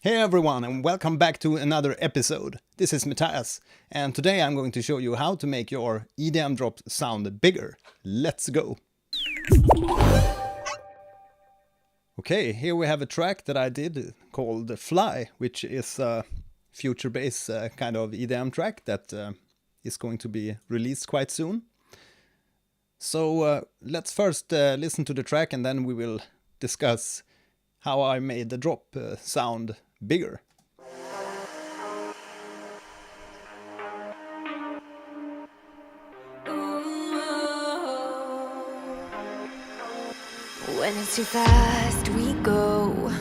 Hey everyone, and welcome back to another episode. This is Matthias, and today I'm going to show you how to make your EDM drops sound bigger. Let's go! Okay, here we have a track that I did called Fly, which is a future bass kind of EDM track that is going to be released quite soon. So let's first listen to the track and then we will discuss how I made the drop sound bigger. When it's too fast, we go,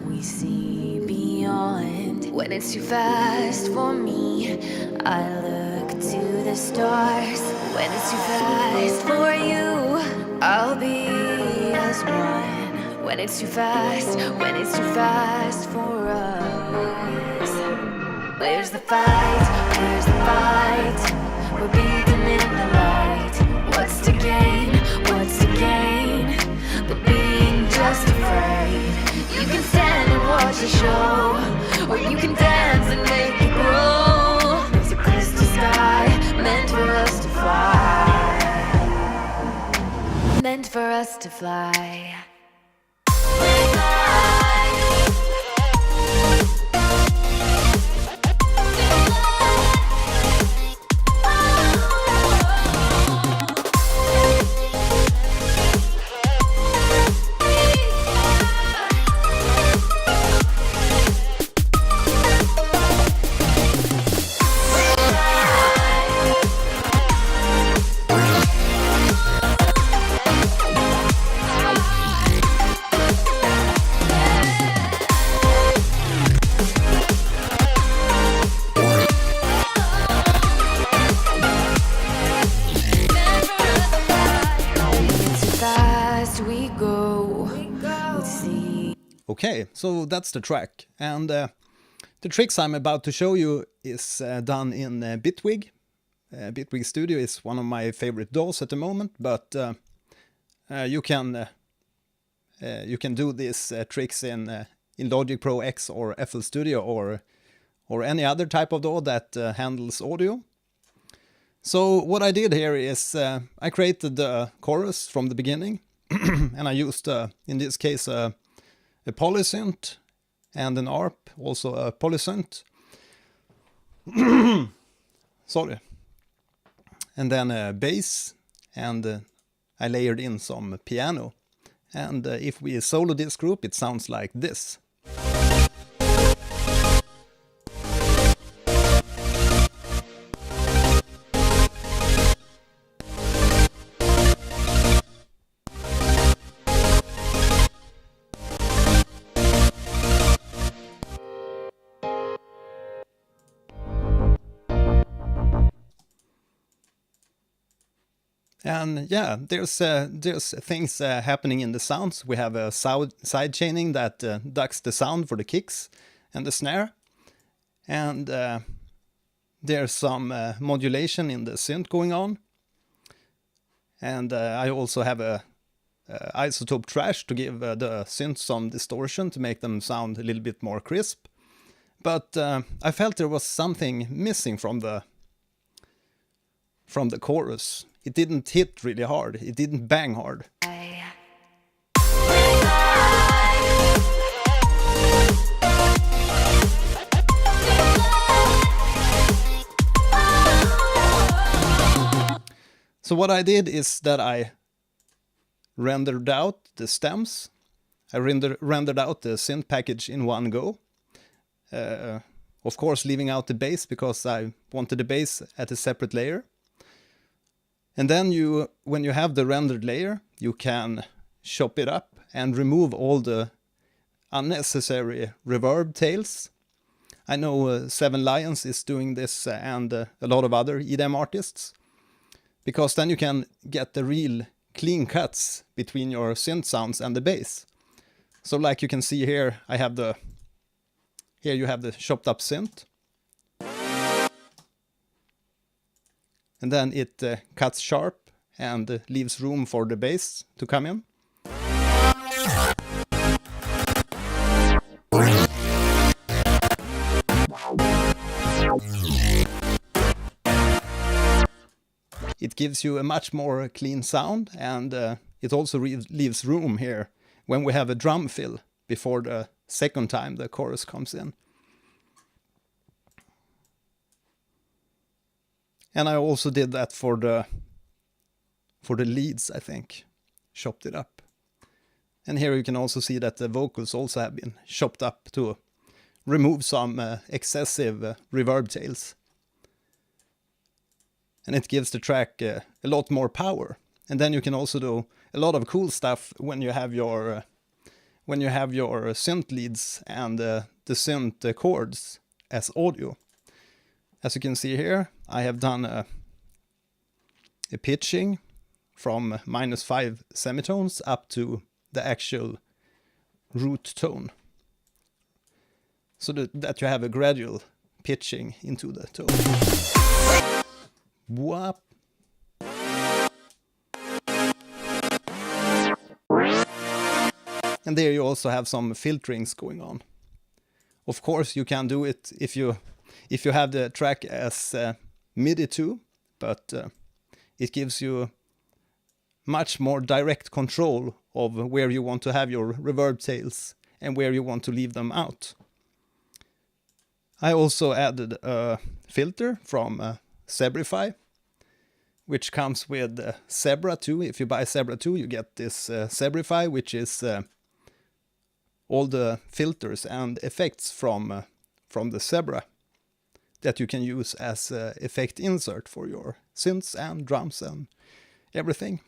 we see beyond. When it's too fast for me, I look to the stars. When it's too fast for you, I'll be as one. When it's too fast for us. Where's the fight? Where's the fight? We're beacon in the light. What's to gain? What's to gain? But being just afraid. You can stand and watch a show, or you can dance and make it grow. There's a crystal sky meant for us to fly. Meant for us to fly. Okay, so that's the track, and the tricks I'm about to show you is done in Bitwig. Bitwig Studio is one of my favorite DAWs at the moment, but you can do these tricks in Logic Pro X or FL Studio or any other type of DAW that handles audio. So what I did here is I created the chorus from the beginning, and I used in this case a polysynth and an ARP, also a polysynth. Sorry. And then a bass, and I layered in some piano. And if we solo this group, it sounds like this. And yeah, there's things happening in the sounds. We have a side chaining that ducks the sound for the kicks and the snare. And there's some modulation in the synth going on. And I also have a isotope trash to give the synth some distortion to make them sound a little bit more crisp. But I felt there was something missing from the chorus. It didn't hit really hard. It didn't bang hard. So what I did is that I rendered out the stems. I rendered out the synth package in one go. Of course, leaving out the bass because I wanted the bass at a separate layer. And then when you have the rendered layer, you can chop it up and remove all the unnecessary reverb tails. I know Seven Lions is doing this and a lot of other EDM artists, because then you can get the real clean cuts between your synth sounds and the bass. So like you can see here, here you have the chopped up synth. And then it cuts sharp and leaves room for the bass to come in. it gives you a much more clean sound, and it also leaves room here when we have a drum fill before the second time the chorus comes in. And I also did that for the leads, I think. Chopped it up. And here you can also see that the vocals also have been chopped up to remove some excessive reverb tails. And it gives the track a lot more power. And then you can also do a lot of cool stuff when you have your synth leads and the synth chords as audio. As you can see here, I have done a pitching from -5 semitones up to the actual root tone, so that you have a gradual pitching into the tone. Whoop. And there you also have some filterings going on. Of course, you can do it if you have the track as MIDI too, but it gives you much more direct control of where you want to have your reverb tails and where you want to leave them out. I also added a filter from Zebrify, which comes with Zebra 2. If you buy Zebra 2, you get this Zebrify, which is all the filters and effects from the Zebra that you can use as effect insert for your synths and drums and everything.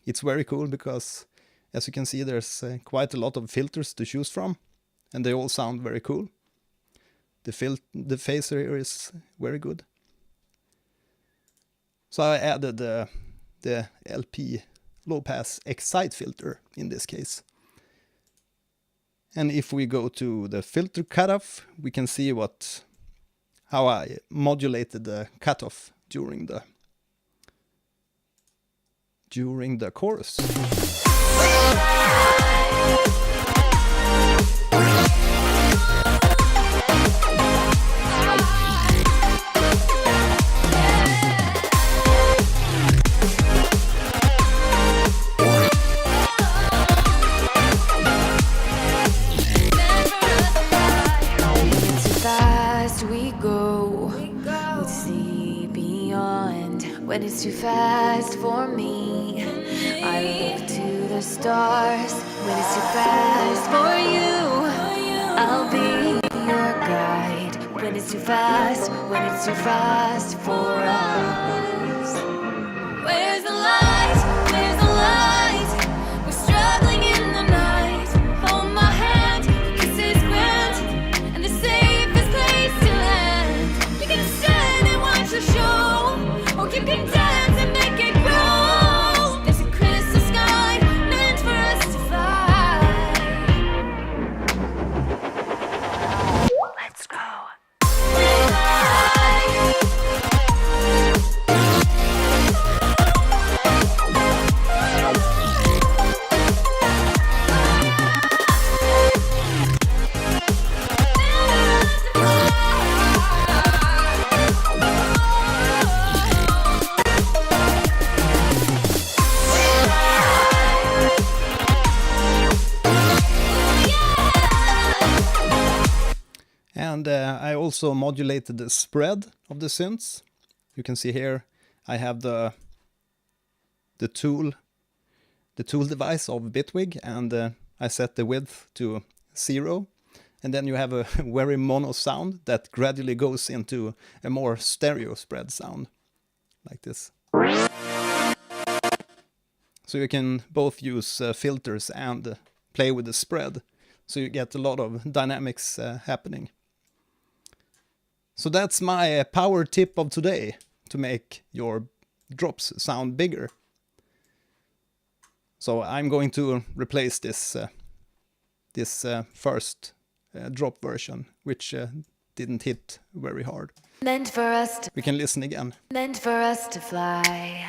It's very cool because, as you can see, there's quite a lot of filters to choose from, and they all sound very cool. The phaser here is very good. So I added the LP low pass excite filter in this case. And if we go to the filter cutoff, we can see how I modulated the cutoff during the chorus. When it's too fast for me, I look to the stars. When it's too fast for you, I'll be your guide. When it's too fast for us. Where's the light? Where's the light? We're struggling in the night. Hold my hand, kiss is grand, and the safest place to land. You can stand and watch the show, or you can dance and make it grow. There's a crystal sky meant for us to fly. Let's go. And I also modulated the spread of the synths. You can see here I have the tool device of Bitwig, and I set the width to 0. And then you have a very mono sound that gradually goes into a more stereo spread sound, like this. So you can both use filters and play with the spread, so you get a lot of dynamics happening. So that's my power tip of today, to make your drops sound bigger. So I'm going to replace this first drop version, which didn't hit very hard. Meant for us to, we can listen again. meant for us to fly.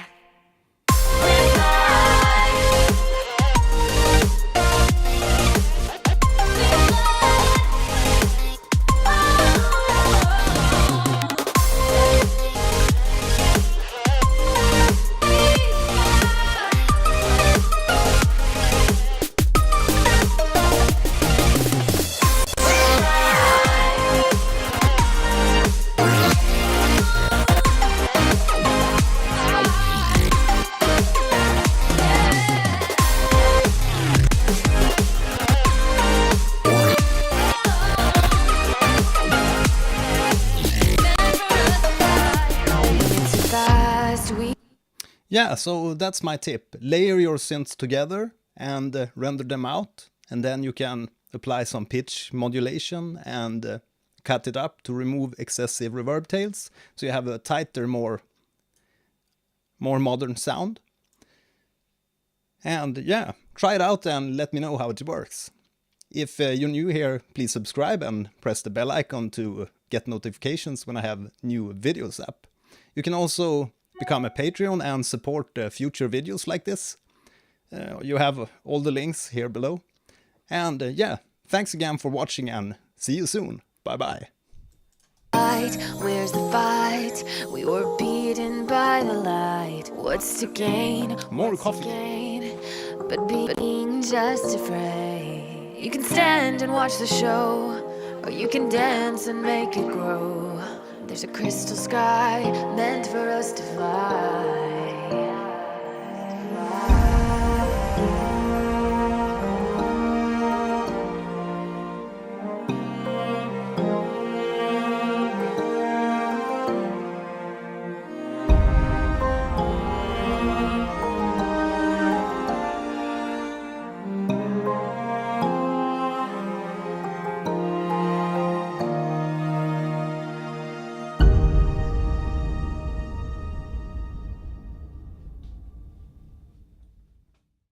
Yeah, so that's my tip. Layer your synths together and render them out, and then you can apply some pitch modulation and cut it up to remove excessive reverb tails, so you have a tighter, more modern sound. And yeah, try it out and let me know how it works. If you're new here, please subscribe and press the bell icon to get notifications when I have new videos up. You can also become a Patreon and support future videos like this. You have all the links here below. And yeah, thanks again for watching and see you soon. Bye bye. Where's the fight? We were beaten by the light. What's to gain? More What's coffee. to gain? But being just afraid. You can stand and watch the show, or you can dance and make it grow. There's a crystal sky meant for us to fly.